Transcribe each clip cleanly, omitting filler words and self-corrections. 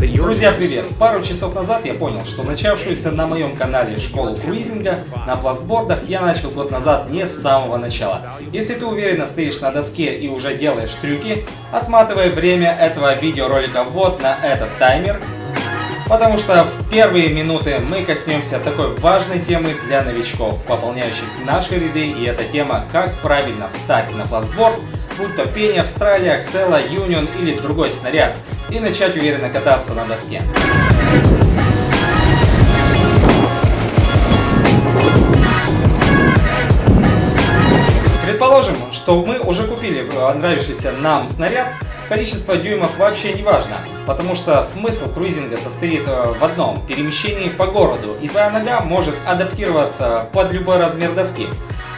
Друзья, привет! Пару часов назад я понял, что начавшуюся на моем канале школу круизинга на пластбордах я начал год назад не с самого начала. Если ты уверенно стоишь на доске и уже делаешь трюки, отматывай время этого видеоролика вот на этот таймер, потому что в первые минуты мы коснемся такой важной темы для новичков, пополняющих наши ряды, и эта тема, как правильно встать на пластборд, будь то Пенни, Австралия, Аксела, Юнион или другой снаряд, и начать уверенно кататься на доске. Предположим, что мы уже купили нравившийся нам снаряд. Количество дюймов вообще не важно, потому что смысл круизинга состоит в одном – перемещении по городу, и твоя нога может адаптироваться под любой размер доски.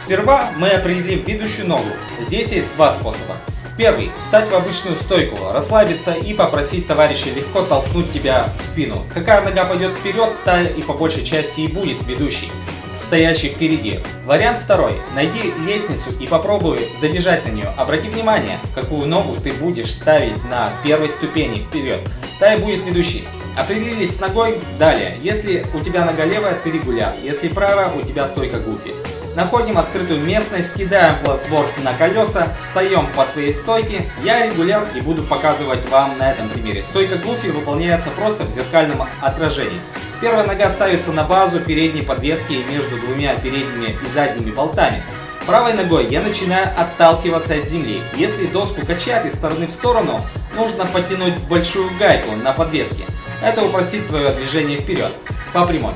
Сперва мы определим ведущую ногу. Здесь есть два способа. Первый – встать в обычную стойку, расслабиться и попросить товарища легко толкнуть тебя в спину. Какая нога пойдет вперед, та и по большей части и будет ведущей, стоящий впереди. Вариант второй. Найди лестницу и попробуй забежать на нее. Обрати внимание, какую ногу ты будешь ставить на первой ступени вперед. Та и будет ведущей. Определились с ногой. Далее. Если у тебя нога левая, ты регуляр. Если правая, у тебя стойка гуфи. Находим открытую местность, кидаем пластборд на колеса, встаем по своей стойке. Я регуляр и буду показывать вам на этом примере. Стойка гуфи выполняется просто в зеркальном отражении. Первая нога ставится на базу передней подвески между двумя передними и задними болтами. Правой ногой я начинаю отталкиваться от земли. Если доску качает из стороны в сторону, нужно подтянуть большую гайку на подвеске. Это упростит твое движение вперед, по прямой.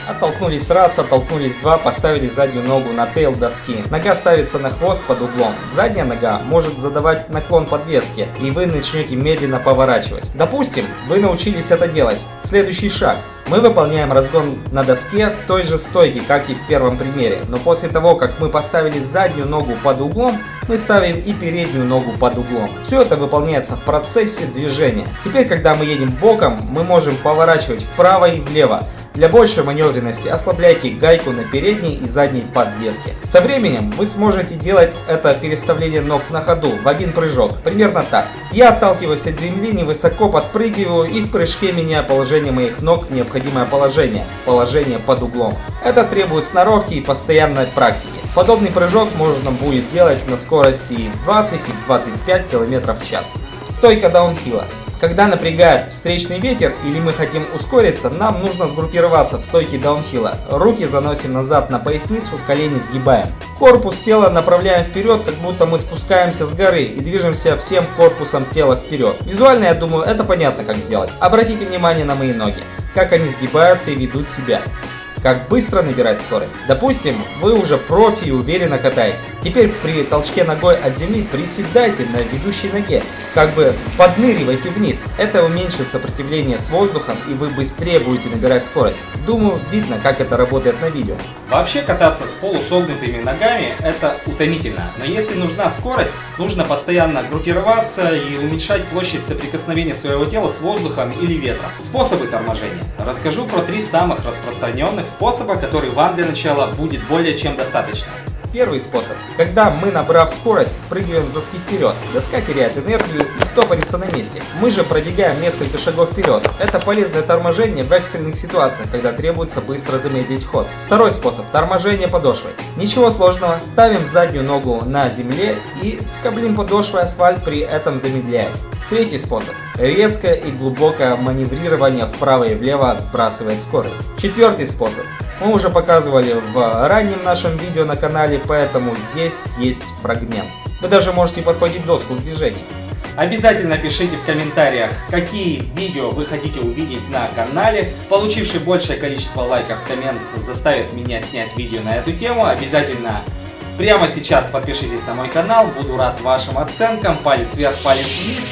Оттолкнулись раз, оттолкнулись два, поставили заднюю ногу на тейл доски. Нога ставится на хвост под углом. Задняя нога может задавать наклон подвески, и вы начнете медленно поворачивать. Допустим, вы научились это делать. Следующий шаг. Мы выполняем разгон на доске в той же стойке, как и в первом примере. Но после того, как мы поставили заднюю ногу под углом, мы ставим и переднюю ногу под углом. Все это выполняется в процессе движения. Теперь, когда мы едем боком, мы можем поворачивать вправо и влево. Для большей маневренности ослабляйте гайку на передней и задней подвеске. Со временем вы сможете делать это переставление ног на ходу в один прыжок. Примерно так. Я отталкиваюсь от земли, невысоко подпрыгиваю и в прыжке меняю положение моих ног в необходимое положение. Положение под углом. Это требует сноровки и постоянной практики. Подобный прыжок можно будет делать на скорости 20 и 25 км в час. Стойка даунхилла. Когда напрягает встречный ветер или мы хотим ускориться, нам нужно сгруппироваться в стойке даунхилла. Руки заносим назад на поясницу, колени сгибаем. Корпус тела направляем вперед, как будто мы спускаемся с горы и движемся всем корпусом тела вперед. Визуально, я думаю, это понятно, как сделать. Обратите внимание на мои ноги, как они сгибаются и ведут себя. Как быстро набирать скорость. Допустим, вы уже профи и уверенно катаетесь. Теперь при толчке ногой от земли приседайте на ведущей ноге, как бы подныривайте вниз. Это уменьшит сопротивление с воздухом, и вы быстрее будете набирать скорость. Думаю, видно, как это работает на видео. Вообще кататься с полусогнутыми ногами это утомительно, но если нужна скорость, нужно постоянно группироваться и уменьшать площадь соприкосновения своего тела с воздухом или ветром. Способы торможения. Расскажу про 3 самых распространенных способа, который вам для начала будет более чем достаточно. Первый способ. Когда мы, набрав скорость, спрыгиваем с доски вперед. Доска теряет энергию и стопорится на месте. Мы же пробегаем несколько шагов вперед. Это полезное торможение в экстренных ситуациях, когда требуется быстро замедлить ход. Второй способ. Торможение подошвой. Ничего сложного. Ставим заднюю ногу на земле и скоблим подошвой асфальт, при этом замедляясь. Третий способ. Резкое и глубокое маневрирование вправо и влево сбрасывает скорость. Четвертый способ. Мы уже показывали в раннем нашем видео на канале, поэтому здесь есть фрагмент. Вы даже можете подхватить доску в движении. Обязательно пишите в комментариях, какие видео вы хотите увидеть на канале. Получивший большее количество лайков коммент заставит меня снять видео на эту тему. Обязательно прямо сейчас подпишитесь на мой канал, буду рад вашим оценкам. Палец вверх, палец вниз.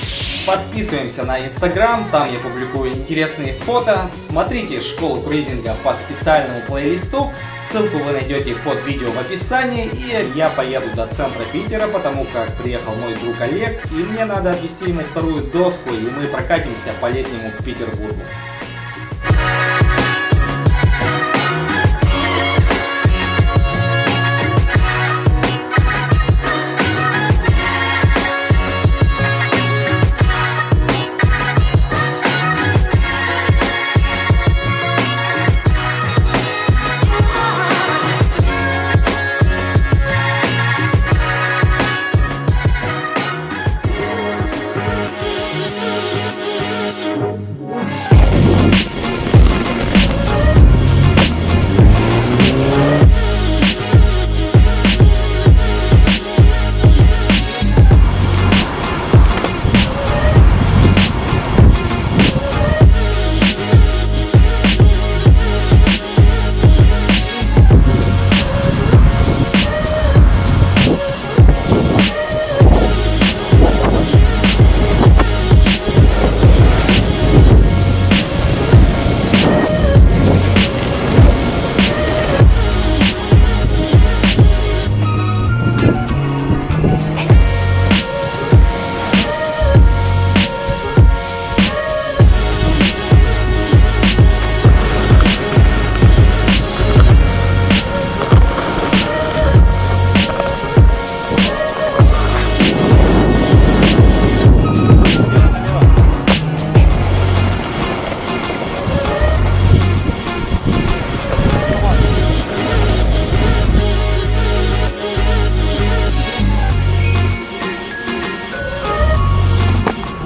Подписываемся на Instagram, там я публикую интересные фото. Смотрите школу круизинга по специальному плейлисту. Ссылку вы найдете под видео в описании. И я поеду до центра Питера, потому как приехал мой друг Олег. И мне надо отвезти ему вторую доску, и мы прокатимся по летнему Петербургу.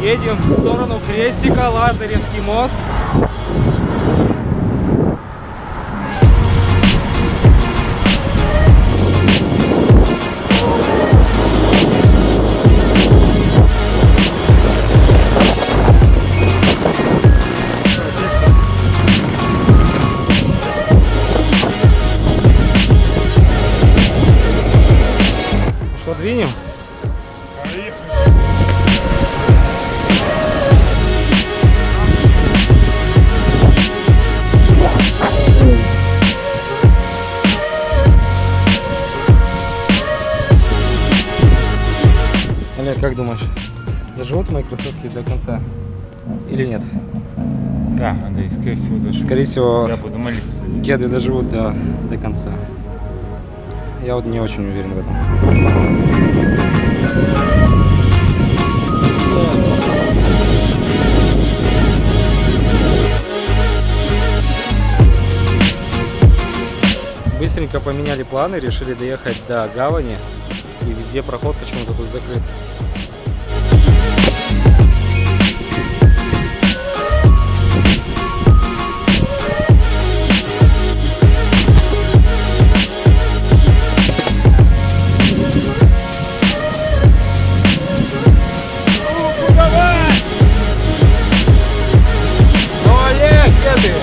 Едем в сторону крестика, Лазаревский мост. Что, двинем? Олег, как думаешь, доживут мои кроссовки до конца или нет? Да, Андрей, скорее всего, доживут. Скорее всего, Я буду молиться. кеды доживут до конца. Я вот не очень уверен в этом. Быстренько поменяли планы, решили доехать до гавани, и везде проход почему-то тут закрыт. Ну, Олег, где ты?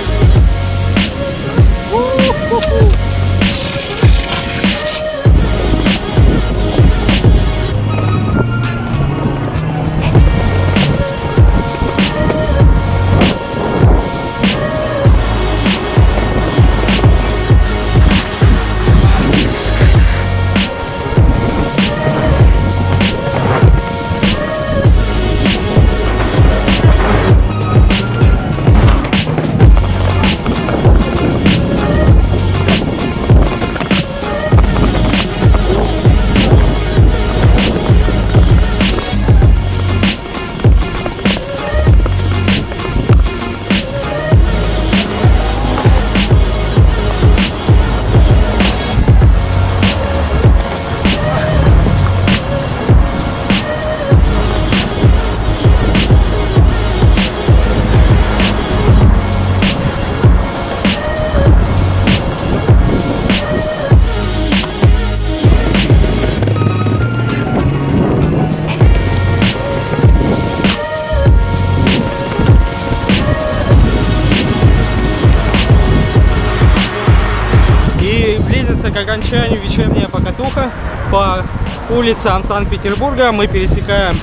К окончанию вечерняя покатуха по улицам Санкт-Петербурга. Мы пересекаем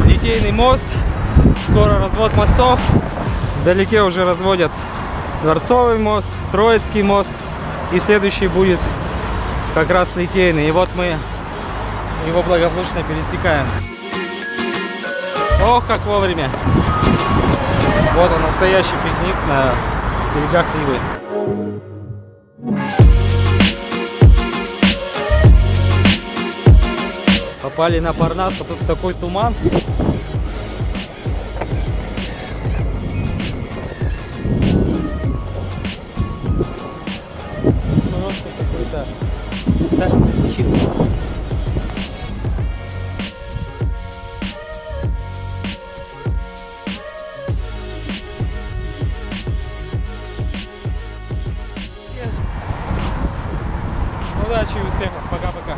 Литейный мост. Скоро развод мостов. Вдалеке уже разводят Дворцовый мост, Троицкий мост. И следующий будет как раз Литейный. И вот мы его благополучно пересекаем. Ох, как вовремя! Вот он, настоящий пикник на берегах Невы. Попали на Парнас, а тут такой туман. Просто какой-то садик. Удачи и успехов. Пока-пока.